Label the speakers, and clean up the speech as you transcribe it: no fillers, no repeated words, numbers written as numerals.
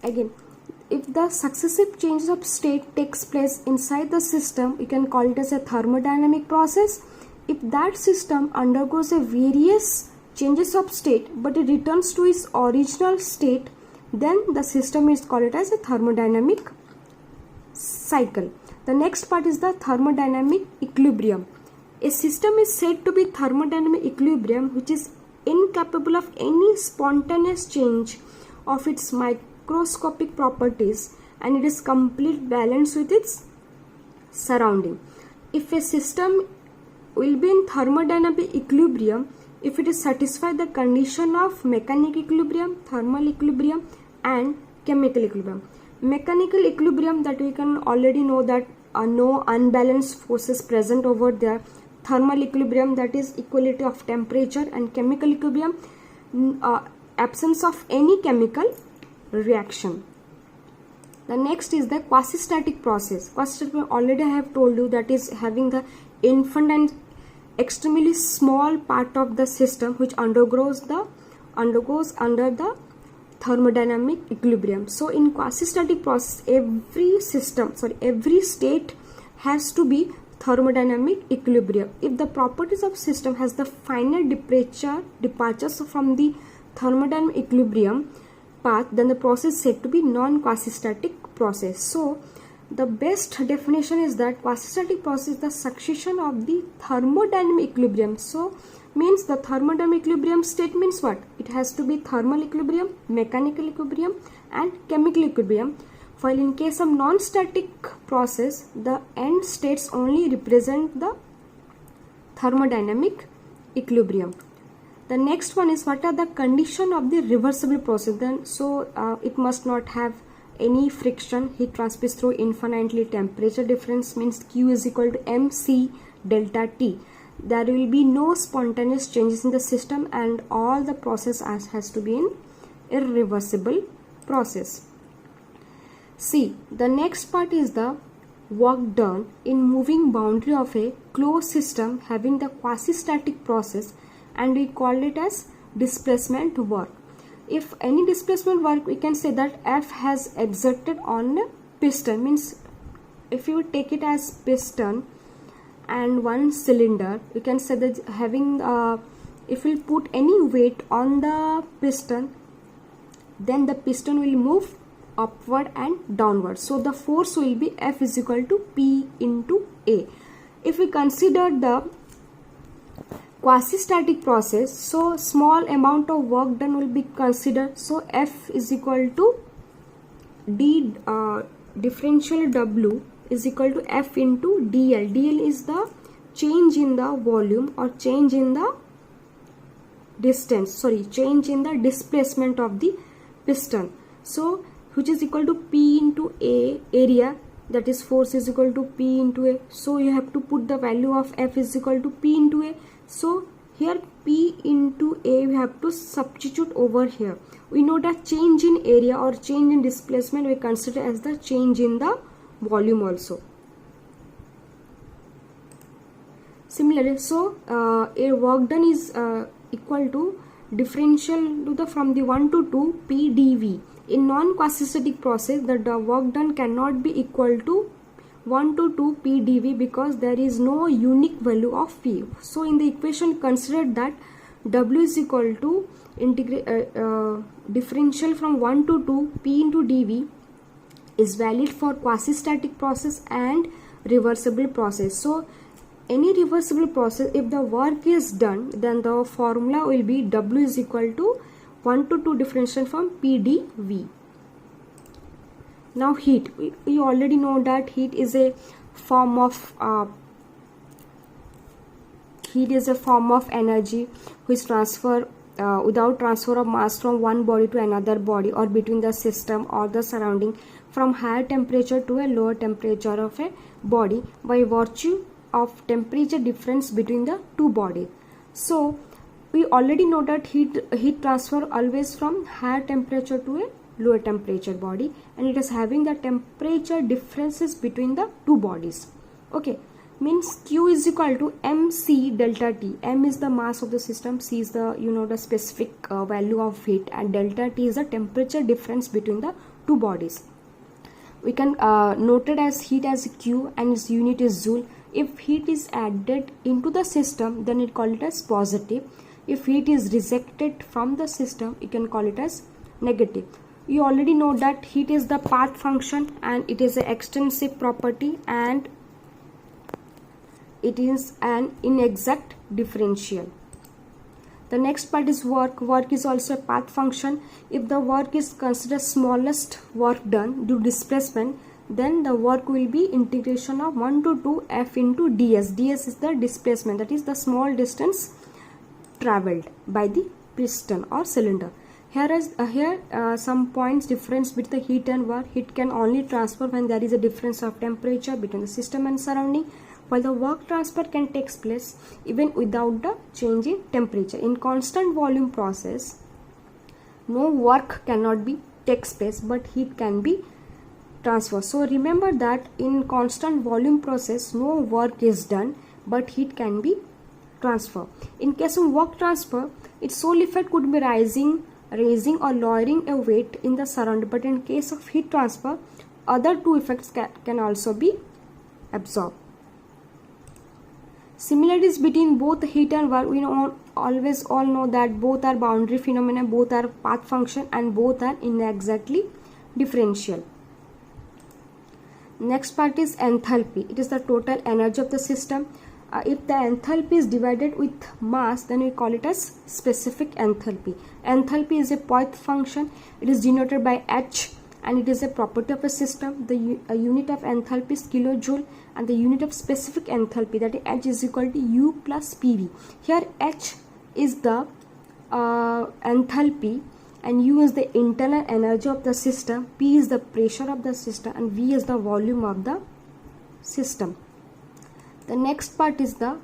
Speaker 1: again, if the successive changes of state takes place inside the system, we can call it as a thermodynamic process. If that system undergoes a various changes of state but it returns to its original state, then the system is called as a thermodynamic cycle. The next part is the thermodynamic equilibrium. A system is said to be thermodynamic equilibrium which is incapable of any spontaneous change of its microscopic properties, and it is complete balance with its surrounding. If a system will be in thermodynamic equilibrium if it is satisfied the condition of mechanical equilibrium, thermal equilibrium and chemical equilibrium. Mechanical equilibrium, that we can already know that no unbalanced forces present over there. Thermal equilibrium, that is equality of temperature, and chemical equilibrium, absence of any chemical reaction. The next is the quasi-static process. Quasi-static, already I have told you, that is having the infinite and extremely small part of the system which undergoes under the thermodynamic equilibrium. So in quasi-static process, every state has to be thermodynamic equilibrium. If the properties of system has the finite departures from the thermodynamic equilibrium path, then the process is said to be non-quasi-static process. So the best definition is that quasi-static process is the succession of the thermodynamic equilibrium. So means the thermodynamic equilibrium state means what? It has to be thermal equilibrium, mechanical equilibrium and chemical equilibrium. While in case of non-static process, the end states only represent the thermodynamic equilibrium. The next one is what are the condition of the reversible process. Then it must not have any friction, heat transfers through infinitely, temperature difference means Q is equal to mc delta T. There will be no spontaneous changes in the system and all the process has to be in irreversible process. See, the next part is the work done in moving boundary of a closed system having the quasi-static process, and we call it as displacement work. If any displacement work, we can say that F has exerted on a piston, means if you take it as piston and one cylinder, we can say that having if we put any weight on the piston, then the piston will move upward and downward. So the force will be F is equal to P into A. If we consider the quasi-static process, so small amount of work done will be considered. So F is equal to D differential W is equal to F into DL. DL is the change in the volume or change in the change in the displacement of the piston. So which is equal to P into A, area, that is force is equal to P into A. So you have to put the value of F is equal to P into A. So here P into A we have to substitute over here. We know that change in area or change in displacement we consider as the change in the volume also. Similarly, so a work done is equal to differential to the from the 1 to 2 P dV. In non-quasi-static process, the work done cannot be equal to 1 to 2 P dV because there is no unique value of P. So in the equation consider that W is equal to differential from 1 to 2 P into dV is valid for quasi-static process and reversible process. So any reversible process, if the work is done, then the formula will be W is equal to 1 to 2 differential from P dV. Now heat, we already know that heat is a form of energy which transfer without transfer of mass from one body to another body or between the system or the surrounding from higher temperature to a lower temperature of a body by virtue of temperature difference between the two bodies. So we already know that heat transfer always from higher temperature to a lower temperature body, and it is having the temperature differences between the two bodies. Okay, means Q is equal to mc delta T. M is the mass of the system, C is the the specific value of heat, and delta T is the temperature difference between the two bodies. We can note it as heat as Q and its unit is joule. If heat is added into the system, then it call it as positive. If heat is rejected from the system, you can call it as negative. You already know that heat is the path function and it is an extensive property and it is an inexact differential. The next part is work. Work is also a path function. If the work is considered smallest work done due to displacement, then the work will be integration of 1 to 2 F into ds. ds is the displacement, that is the small distance traveled by the piston or cylinder. Here some points difference between the heat and work. Heat can only transfer when there is a difference of temperature between the system and surrounding, while the work transfer can take place even without the change in temperature. In constant volume process, no work cannot be takes place, but heat can be transferred. So remember that in constant volume process, no work is done, but heat can be transferred. In case of work transfer, its sole effect could be raising or lowering a weight in the surrounding, but in case of heat transfer, other two effects can also be absorbed. Similarities between both heat and work, we always all know that both are boundary phenomena, both are path function, and both are inexactly differential. Next part is enthalpy. It is the total energy of the system. If the enthalpy is divided with mass, then we call it as specific enthalpy. Enthalpy is a path function. It is denoted by H and it is a property of a system. The unit of enthalpy is kilojoule and the unit of specific enthalpy, that is H, is equal to U plus PV. Here H is the enthalpy and U is the internal energy of the system, P is the pressure of the system, and V is the volume of the system. The next part is the